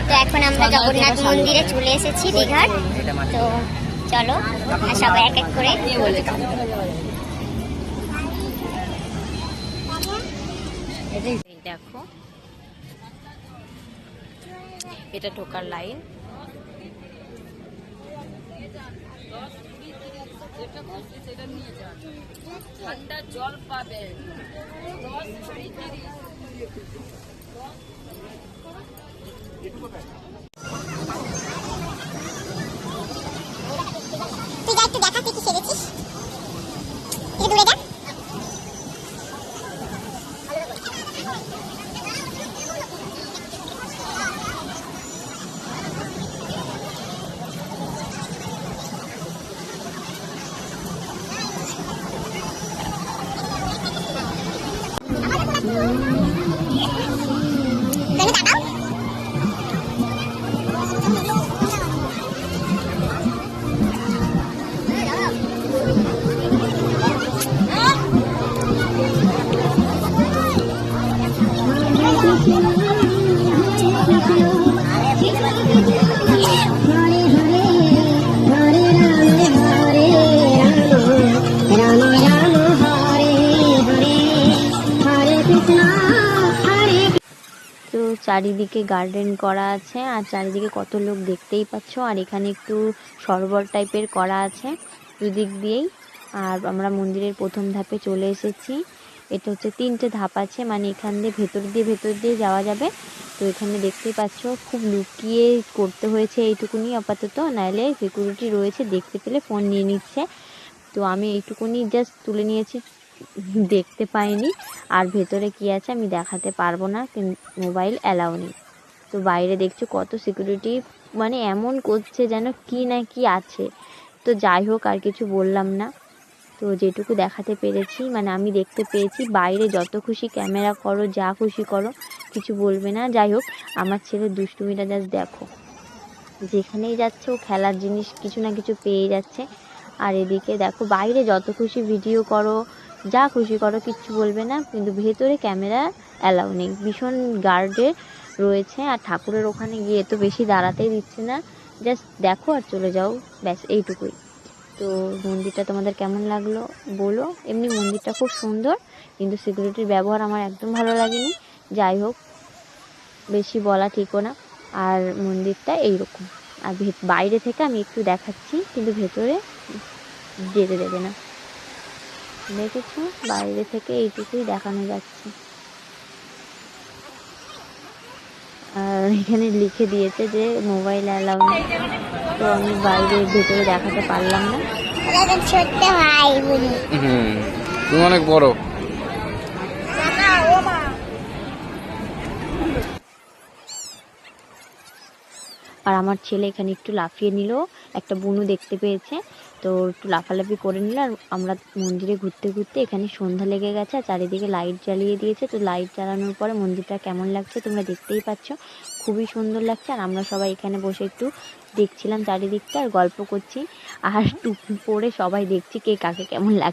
তো এখন আমরা জগন্নাথ মন্দিরে চলে এসেছি দীঘার। তো চলো সবাই এক এক করে দেখো, এটা ঢোকার লাইন। ঠান্ডা জল পাবে। তুই যা একটু দেখা তুই কি সেরেছিস, একটু দূরে যা। তো চারিদিকে গার্ডেন করা আছে আর চারিদিকে কত লোক দেখতেই পাচ্ছ। আর এখানে একটু সরোবর টাইপের করা আছে দুদিক দিয়েই। আর আমরা মন্দিরের প্রথম ধাপে চলে এসেছি। এটা হচ্ছে 3টে ধাপ আছে, মানে এখান দিয়ে ভেতর দিয়ে যাওয়া যাবে। তো এখানে দেখতেই পাচ্ছ খুব লুকিয়ে করতে হয়েছে এইটুকুনি আপাতত, নাহলে সিকিউরিটি রয়েছে, দেখতে পেলে ফোন নিয়ে নিচ্ছে। তো আমি এইটুকুনি জাস্ট তুলে নিয়েছি, দেখতে পাইনি। আর ভেতরে কি আছে আমি দেখাতে পারবো না, কিন্তু মোবাইল অ্যালাউ নেই। তো বাইরে দেখছো কত সিকিউরিটি, মানে এমন করছে যেন কি না কি আছে। তো যাই হোক, আর কিছু বললাম না। তো যেটুকু দেখাতে পেরেছি, মানে আমি দেখতে পেয়েছি, বাইরে যত খুশি ক্যামেরা করো, যা খুশি করো, কিছু বলবে না। যাই হোক, আমার ছেলের দুষ্টুমিটা জাস্ট দেখো, যেখানেই যাচ্ছে ও খেলার জিনিস কিছু না কিছু পেয়ে যাচ্ছে। আর এদিকে দেখো, বাইরে যত খুশি ভিডিও করো, যা খুশি করো, কিচ্ছু বলবে না, কিন্তু ভেতরে ক্যামেরা অ্যালাউ নেই। ভীষণ গার্ডে রয়েছে। আর ঠাকুরের ওখানে গিয়ে তো বেশি দাঁড়াতেই দিচ্ছে না, জাস্ট দেখো আর চলে যাও, ব্যাস এইটুকুই। তো মন্দিরটা তোমাদের কেমন লাগলো বলো। এমনি মন্দিরটা খুব সুন্দর, কিন্তু সিকিউরিটির ব্যবহার আমার একদম ভালো লাগেনি। যাই হোক, বেশি বলা ঠিকও না। আর মন্দিরটা এইরকম। আর বাইরে থেকে আমি একটু দেখাচ্ছি, কিন্তু ভেতরে যেতে দেবে না। দেখেছো, বাইরে থেকে এইটুকুই দেখানো যাচ্ছে। আর এখানে লিখে দিয়েছে যে মোবাইল অ্যালাউ নেই। তো আমি বাইরে ভেতরে দেখাতে পারলাম না। ছোট্ট ভাই বলি তুমি অনেক বড়। আর আমার ছেলে এখানে একটু লাফিয়ে নিল, একটা বুনু দেখতে পেয়েছে, তো একটু লাফালাফি করে নিল। আর আমরা মন্দিরে ঘুরতে ঘুরতে এখানে সন্ধ্যা লেগে গেছে, আর চারিদিকে লাইট জ্বালিয়ে দিয়েছে। তো লাইট জ্বালানোর পরে মন্দিরটা কেমন লাগছে তোমরা দেখতেই পাচ্ছ, খুবই সুন্দর লাগছে। আর আমরা সবাই এখানে বসে একটু দেখছিলাম চারিদিকটা আর গল্প করছি, আর টুপি পরে সবাই দেখছি কে কাকে কেমন লাগছে।